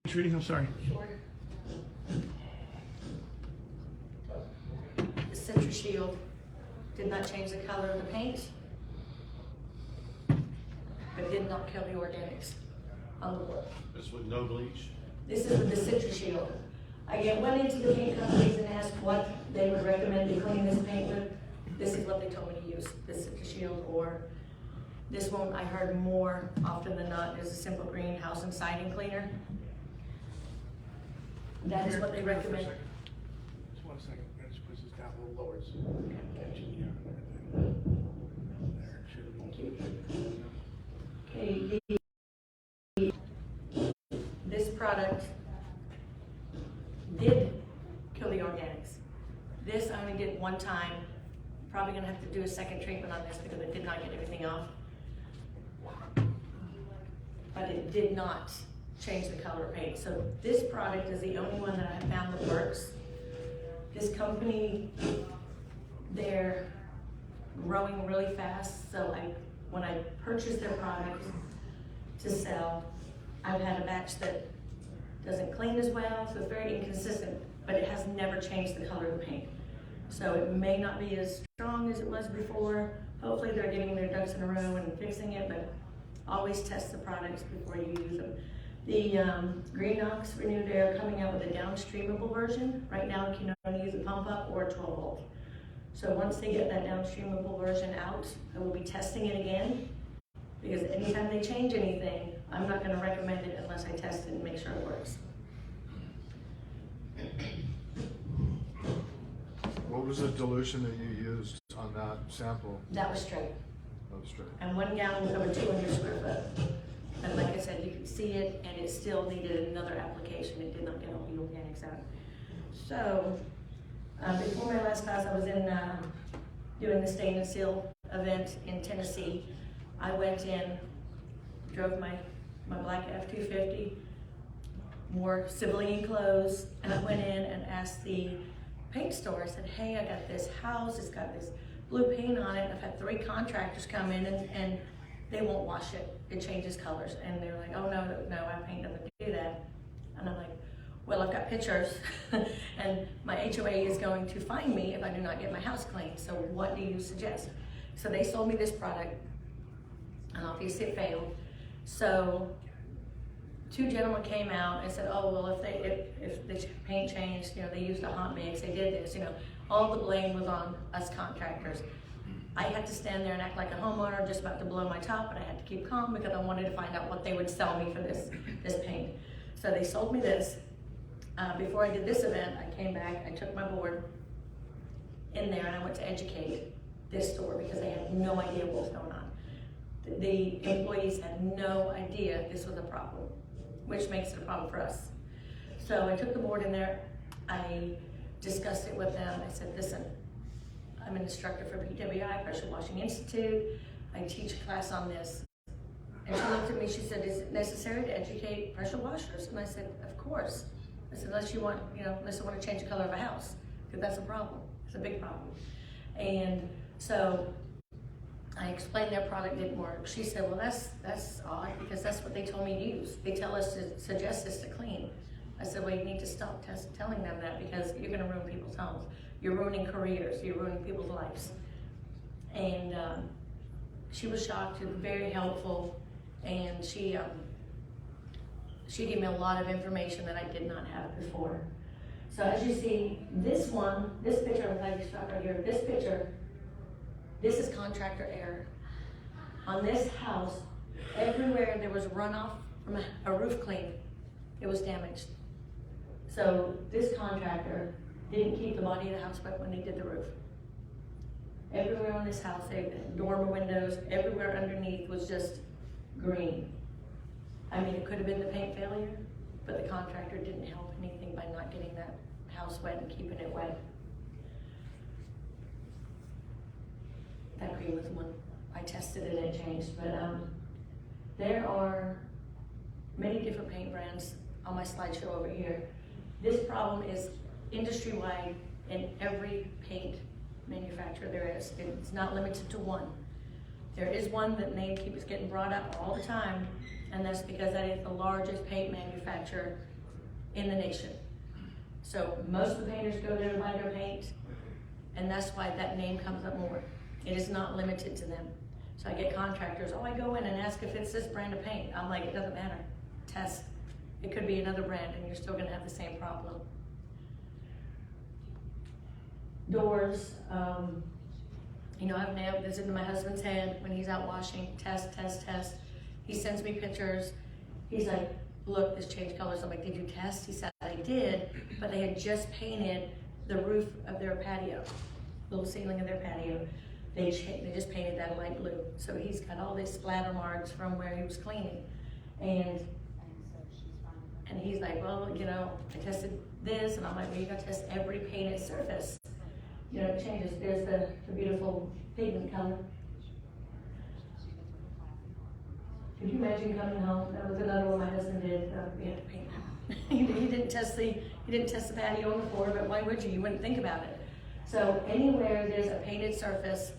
Trudi, I'm sorry. The Citrus Shield did not change the color of the paint, but did not kill the organics on the board. This with no bleach? This is with the Citrus Shield. I went into the paint companies and asked what they would recommend to clean this paint with. This is what they told me to use, the Citrus Shield, or this one I heard more often than not is a simple green house and siding cleaner. That is what they recommend. Just 1 second. I just push this down a little lower. So catching everything. There, it should be. Okay, this product did kill the organics. This I only did one time. Probably gonna have to do a second treatment on this because it did not get everything off. But it did not change the color of paint. So this product is the only one that I have found that works. This company, they're growing really fast. So when I purchased their product to sell, I've had a batch that doesn't clean as well, so it's very inconsistent, but it has never changed the color of the paint. So it may not be as strong as it was before. Hopefully they're getting their ducks in a row and fixing it, but always test the products before you use them. The Green Ox Renewed Air coming out with a downstreamable version. Right now you can only use a pump up or a 12 volt. So once they get that downstreamable version out, I will be testing it again, because anytime they change anything, I'm not going to recommend it unless I test it and make sure it works. What was the dilution that you used on that sample? That was straight. That was straight. And 1 gallon was over 200 square foot. And like I said, you could see it, and it still needed another application. It did not get all the organics out. So, before my last class, I was in doing the stainless steel event in Tennessee. I went in, drove my black F-250, wore civilian clothes, and I went in and asked the paint store, I said, hey, I got this house, it's got this blue paint on it. I've had 3 contractors come in and they won't wash it. It changes colors. And they were like, oh no, our paint doesn't do that. And I'm like, well, I've got pictures and my HOA is going to fine me if I do not get my house clean. So what do you suggest? So they sold me this product, and obviously it failed. So 2 gentlemen came out and said, oh, well, if the paint changed, they used a hot mix, they did this, all the blame was on us contractors. I had to stand there and act like a homeowner, just about to blow my top, but I had to keep calm because I wanted to find out what they would sell me for this paint. So they sold me this. Before I did this event, I came back, I took my board in there and I went to educate this store because they had no idea what was going on. The employees had no idea this was a problem, which makes it a problem for us. So I took the board in there, I discussed it with them. I said, listen, I'm an instructor for PWI, Pressure Washing Institute. I teach a class on this. And she looked at me, she said, is it necessary to educate pressure washers? And I said, of course. I said, unless you want to change the color of a house, because that's a problem. It's a big problem. And so I explained their product didn't work. She said, well, that's odd, because that's what they told me to use. They tell us to suggest this to clean. I said, well, you need to stop telling them that, because you're going to ruin people's homes. You're ruining careers. You're ruining people's lives. And she was shocked. She was very helpful, and she gave me a lot of information that I did not have before. So as you see, this picture, I'm glad you stopped right here. This picture, this is contractor error. On this house, everywhere there was runoff from a roof clean, it was damaged. So this contractor didn't keep the body of the house wet when they did the roof. Everywhere on this house, dormer windows, everywhere underneath was just green. I mean, it could have been the paint failure, but the contractor didn't help anything by not getting that house wet and keeping it wet. That green was the one I tested and it changed, but there are many different paint brands on my slideshow over here. This problem is industry-wide in every paint manufacturer there is. It's not limited to one. There is one that name keeps getting brought up all the time, and that's because that is the largest paint manufacturer in the nation. So most of the painters go there to buy their paint, and that's why that name comes up more. It is not limited to them. So I get contractors, oh, I go in and ask if it's this brand of paint. I'm like, it doesn't matter, test. It could be another brand and you're still gonna have the same problem. Doors, you know, I've nailed this into my husband's head when he's out washing, test, test, test. He sends me pictures. He's like, look, this changed colors. I'm like, did you test? He said, I did, but they had just painted the roof of their patio, little ceiling of their patio. They just painted that light blue. So he's got all these splatter marks from where he was cleaning. And he's like, well, you know, I tested this, and I'm like, well, you gotta test every painted surface. You know, it changes. There's the beautiful pigment color. Could you imagine coming home? That was another one my husband did. We had to paint that. he didn't test the patio on the floor, but why would you? You wouldn't think about it. So anywhere there's a painted surface,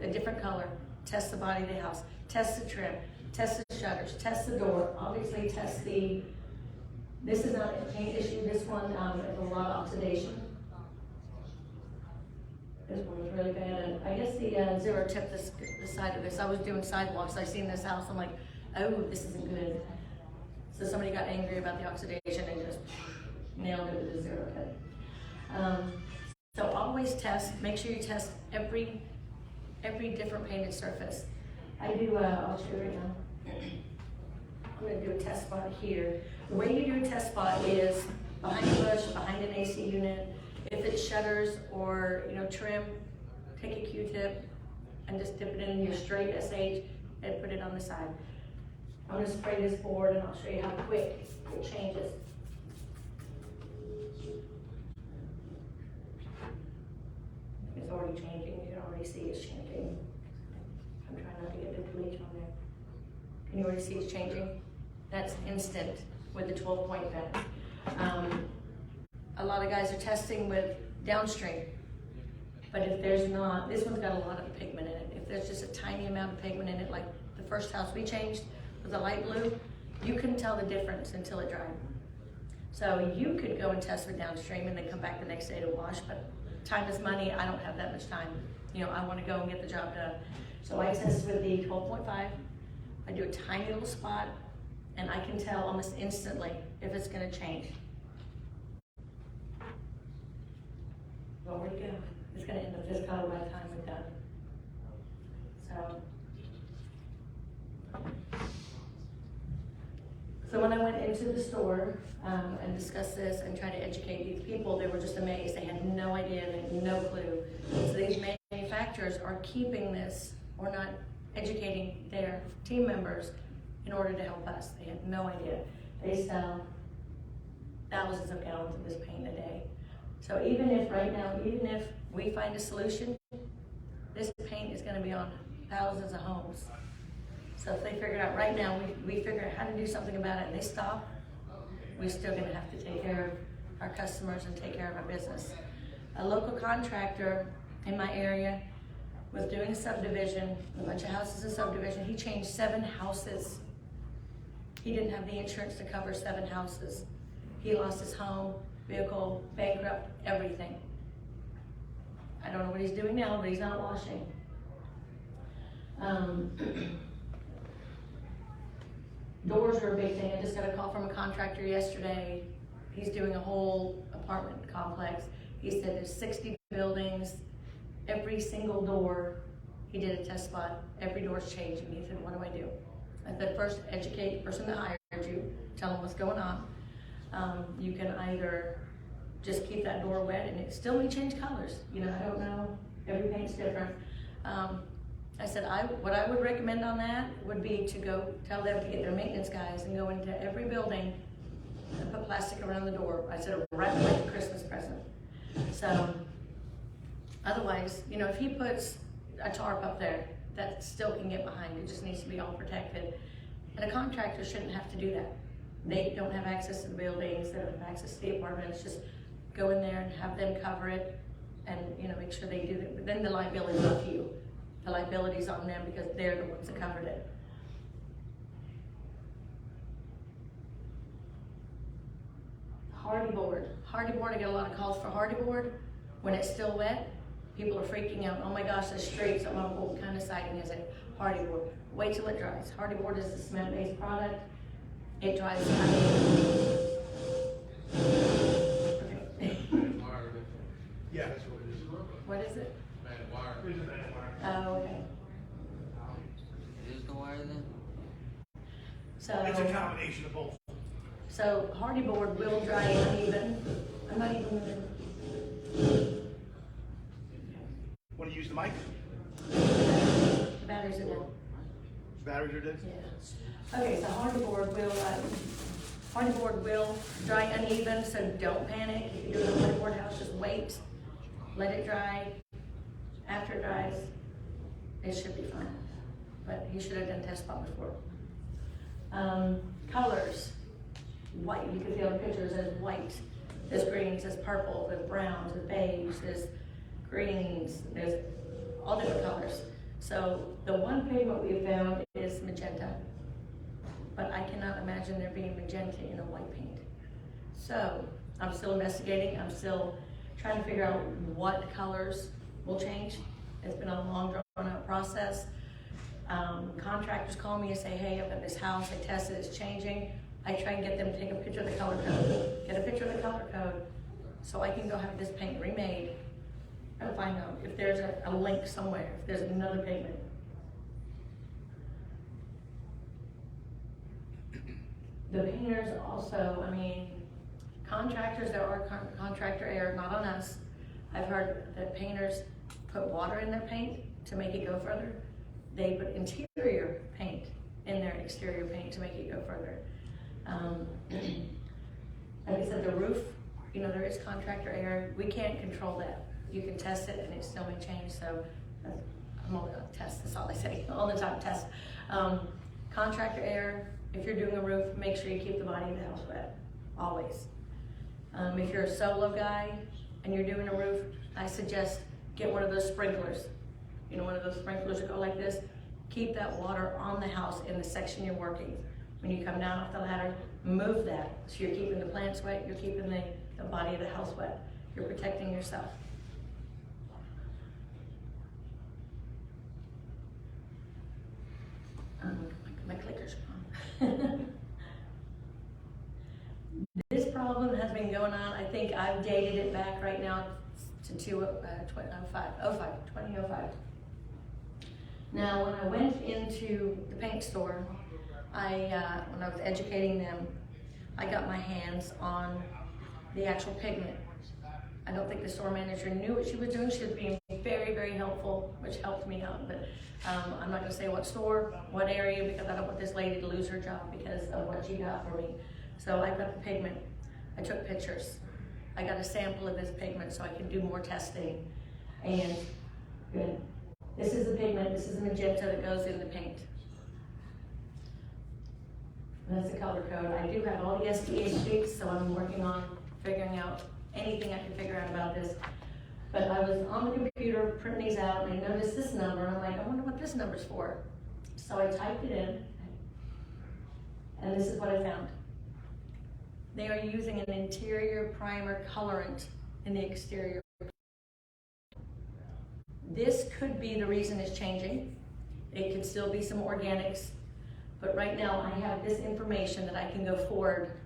a different color, test the body of the house, test the trim, test the shutters, test the door. Obviously, test the. This is not a paint issue. This one has a lot of oxidation. This one was really bad, and I guess the zero tip the side of this. I was doing sidewalks. I seen this house. I'm like, oh, this isn't good. So somebody got angry about the oxidation and just nailed it with a zero tip. So always test. Make sure you test every different painted surface. I do. I'll show you right now. I'm going to do a test spot here. The way you do a test spot is behind a bush, behind an AC unit. If it's shutters or, you know, trim, take a Q-tip and just dip it in your straight SH and put it on the side. I'm going to spray this board and I'll show you how quick it changes. It's already changing. You can already see it's changing. I'm trying not to get the bleach on there. Can you already see it's changing? That's instant with the 12-point vent. A lot of guys are testing with downstream, but if there's not, this one's got a lot of pigment in it. If there's just a tiny amount of pigment in it, like the first house we changed with the light blue, you couldn't tell the difference until it dried. So you could go and test with downstream and then come back the next day to wash, but time is money. I don't have that much time. You know, I want to go and get the job done. So I test with the 12.5. I do a tiny little spot, and I can tell almost instantly if it's going to change. Well, where'd it go? It's going to end up this color by the time we're done. So when I went into the store and discussed this and tried to educate these people, they were just amazed. They had no idea, they had no clue. So these manufacturers are keeping this or not educating their team members in order to help us. They had no idea. They sell thousands of gallons of this paint a day. So even if right now, even if we find a solution, this paint is going to be on thousands of homes. So if they figure out right now, we figure out how to do something about it and they stop, we're still going to have to take care of our customers and take care of our business. A local contractor in my area was doing a subdivision, a bunch of houses in subdivision. He changed 7 houses. He didn't have the insurance to cover 7 houses. He lost his home, vehicle, bankrupt, everything. I don't know what he's doing now, but he's not washing. Doors are a big thing. I just got a call from a contractor yesterday. He's doing a whole apartment complex. He said there's 60 buildings. Every single door, he did a test spot. Every door's changing. He said, what do I do? I said, first, educate the person that hired you. Tell them what's going on. You can either just keep that door wet and it still may change colors. You know, I don't know. Every paint's different. I said, what I would recommend on that would be to go tell them to get their maintenance guys and go into every building and put plastic around the door. I said, wrap it like a Christmas present. So, otherwise, you know, if he puts a tarp up there, that still can get behind. It just needs to be all protected. And a contractor shouldn't have to do that. They don't have access to the buildings, they don't have access to the apartments. Just go in there and have them cover it and, you know, make sure they do it. But then the liability is on you. The liability is on them because they're the ones that covered it. hardy board. Hardy board, I get a lot of calls for hardy board. When it's still wet, people are freaking out. Oh my gosh, the streets, I'm on what kind of siding is it? Hardy board. Wait till it dries. Hardy board is a cement-based product. It dries. Okay. Yeah, that's what it is. What is it? Matted wire. It's a matted wire. Oh, okay. It is the wire then? So It's a combination of both. So hardy board will dry uneven. I'm not even gonna. Want to use the mic? The batteries are down. Batteries are dead? Yeah. Okay, so hardy board will dry uneven, so don't panic. If you do it on a hardy board house, just wait. Let it dry. After it dries, it should be fine. But you should have done test spot before. Colors. White, you can see on the pictures, there's white, there's greens, there's purple, there's browns, there's beige, there's greens, there's all different colors. So the one pigment we found is magenta, but I cannot imagine there being magenta in a white paint. So I'm still investigating, I'm still trying to figure out what colors will change. It's been a long drawn out process. Contractors call me and say, hey, I've got this house, I tested, it's changing. I try and get them to take a picture of the color code, get a picture of the color code, so I can go have this paint remade and find out if there's a link somewhere, if there's another pigment. The painters also, I mean, contractors, there are contractor error, not on us. I've heard that painters put water in their paint to make it go further. They put interior paint in their exterior paint to make it go further. Like I said, the roof, you know, there is contractor error. We can't control that. You can test it and it still may change, so I'm only gonna test, that's all I say, all the time, test. Contractor error, if you're doing a roof, make sure you keep the body of the house wet, always. If you're a solo guy and you're doing a roof, I suggest get one of those sprinklers. You know, one of those sprinklers that go like this. Keep that water on the house in the section you're working. When you come down off the ladder, move that. So you're keeping the plants wet, you're keeping the body of the house wet. You're protecting yourself. My clicker's gone. This problem has been going on, I think I've dated it back right now to 2005. Now, when I went into the paint store, when I was educating them, I got my hands on the actual pigment. I don't think the store manager knew what she was doing. She was being very, very helpful, which helped me out. But I'm not gonna say what store, what area, because I don't want this lady to lose her job because of what she got for me. So I got the pigment. I took pictures. I got a sample of this pigment so I can do more testing. And good. This is the pigment, this is the magenta that goes in the paint. And that's the color code. I do have all the SDA sheets, so I'm working on figuring out anything I can figure out about this. But I was on the computer printing these out and I noticed this number and I'm like, I wonder what this number's for. So I typed it in and this is what I found. They are using an interior primer colorant in the exterior. This could be the reason it's changing. It could still be some organics, but right now I have this information that I can go forward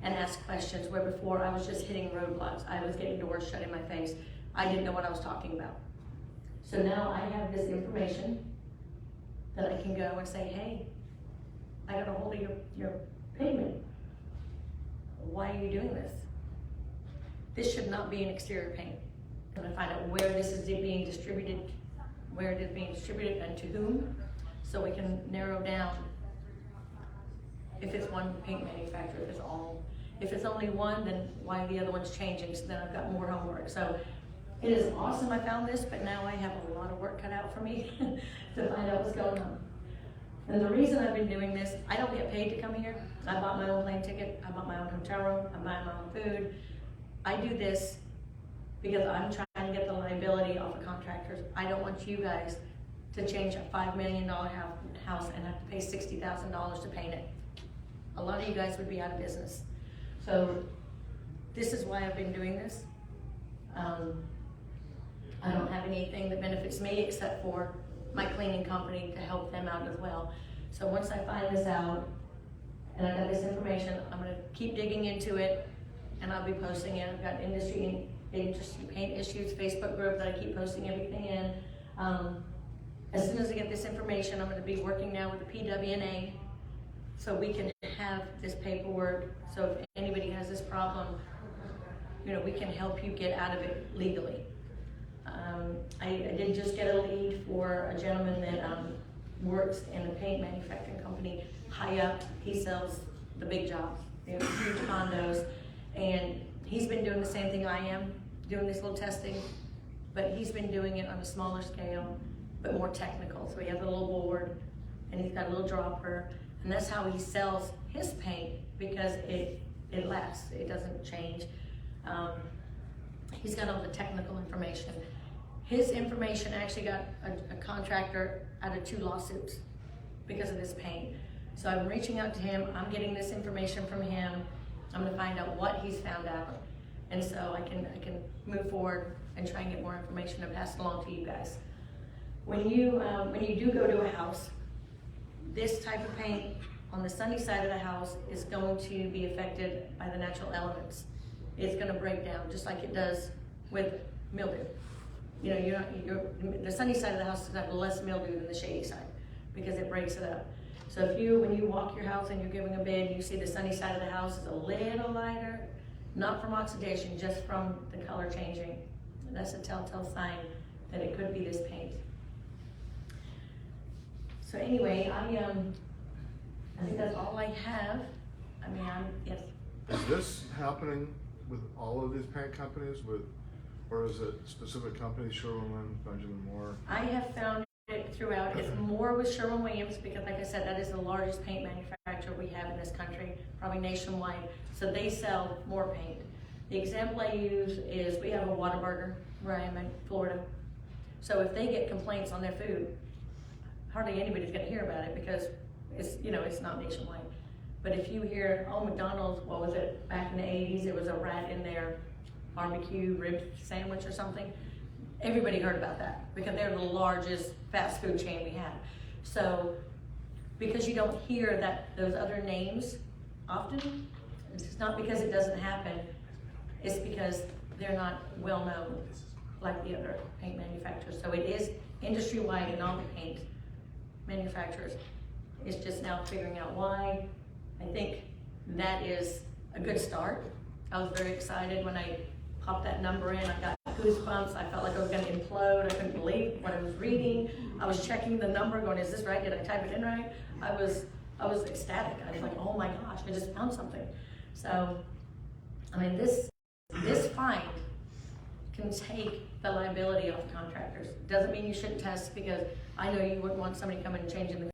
and ask questions, where before I was just hitting roadblocks. I was getting doors shut in my face. I didn't know what I was talking about. So now I have this information that I can go and say, hey, I got a hold of your pigment. Why are you doing this? This should not be an exterior paint. I'm gonna find out where this is being distributed, where it is being distributed and to whom, so we can narrow down if it's one paint manufacturer, if it's all. If it's only one, then why the other one's changing, so then I've got more homework. So it is awesome I found this, but now I have a lot of work cut out for me to find out what's going on. And the reason I've been doing this, I don't get paid to come here. I bought my own plane ticket, I bought my own hotel room, I buy my own food. I do this because I'm trying to get the liability off of contractors. I don't want you guys to change a $5 million house and have to pay $60,000 to paint it. A lot of you guys would be out of business. So this is why I've been doing this. I don't have anything that benefits me except for my cleaning company to help them out as well. So once I find this out and I got this information, I'm gonna keep digging into it and I'll be posting it. I've got industry paint issues Facebook group that I keep posting everything in. As soon as I get this information, I'm gonna be working now with the PWNA so we can have this paperwork. So if anybody has this problem, you know, we can help you get out of it legally. I did just get a lead for a gentleman that works in a paint manufacturing company high up. He sells the big jobs, you know, huge condos, and he's been doing the same thing I am, doing this little testing, but he's been doing it on a smaller scale, but more technical. So he has a little board, and he's got a little dropper, and that's how he sells his paint because it lasts, it doesn't change. He's got all the technical information. His information actually got a contractor out of 2 lawsuits because of this paint. So I'm reaching out to him, I'm getting this information from him, I'm gonna find out what he's found out. And so I can move forward and try and get more information and pass it along to you guys. When you do go to a house, this type of paint on the sunny side of the house is going to be affected by the natural elements. It's gonna break down just like it does with mildew. You know, the sunny side of the house is gonna have less mildew than the shady side because it breaks it up. So when you walk your house and you're giving a bid, you see the sunny side of the house is a little lighter, not from oxidation, just from the color changing. And that's a telltale sign that it could be this paint. So anyway, I think that's all I have. I mean, yes. Is this happening with all of these paint companies or is it specific companies, Sherwin-Williams, Benjamin Moore? I have found it throughout. It's more with Sherwin-Williams because, like I said, that is the largest paint manufacturer we have in this country, probably nationwide. So they sell more paint. The example I use is we have a Whataburger where I am in Florida. So if they get complaints on their food, hardly anybody's gonna hear about it because it's not nationwide. But if you hear, oh, McDonald's, what was it, back in the 80s, there was a rat in their barbecue rib sandwich or something, everybody heard about that because they're the largest fast food chain we have. So because you don't hear those other names often, it's not because it doesn't happen, it's because they're not well known like the other paint manufacturers. So it is industry-wide in all the paint manufacturers. It's just now figuring out why. I think that is a good start. I was very excited when I popped that number in. I got goosebumps. I felt like I was going to implode. I couldn't believe what I was reading. I was checking the number going, is this right? Did I type it in right? I was ecstatic. I was like, oh my gosh, I just found something. So, I mean, this find can take the liability off contractors. Doesn't mean you shouldn't test because I know you wouldn't want somebody coming and changing the